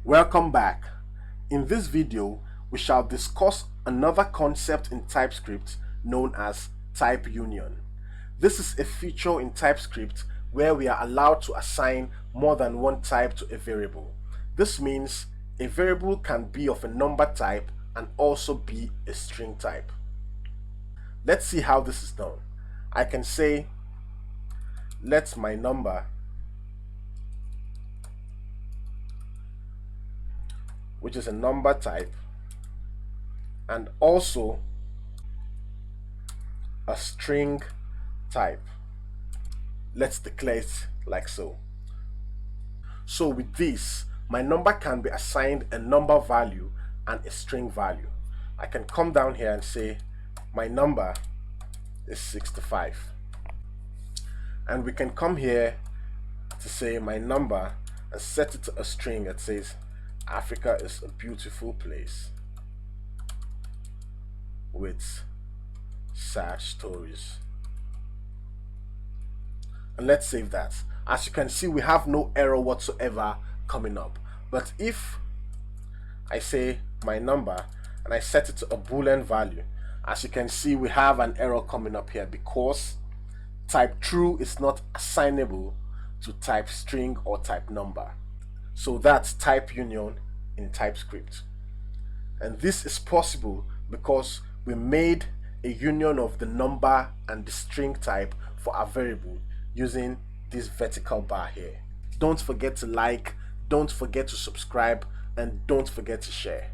Welcome back. In this video, we shall discuss another concept in TypeScript known as type union. This is a feature in TypeScript where we are allowed to assign more than one type to a variable. This means a variable can be of a number type and also be a string type. Let's see how this is done. I can say let my number, which is a number type, and also a string type. Let's declare it like so. So with this, my number can be assigned a number value and a string value. I can come down here and say my number is 65. And we can come here to say my number and set it to a string that says Africa is a beautiful place with sad stories. And let's save that. As you can see, we have no error whatsoever coming up. But if I say my number and I set it to a Boolean value, as you can see, we have an error coming up here because type true is not assignable to type string or type number. So that's type union in TypeScript. And this is possible because we made a union of the number and the string type for our variable using this vertical bar here. Don't forget to like, don't forget to subscribe, and don't forget to share.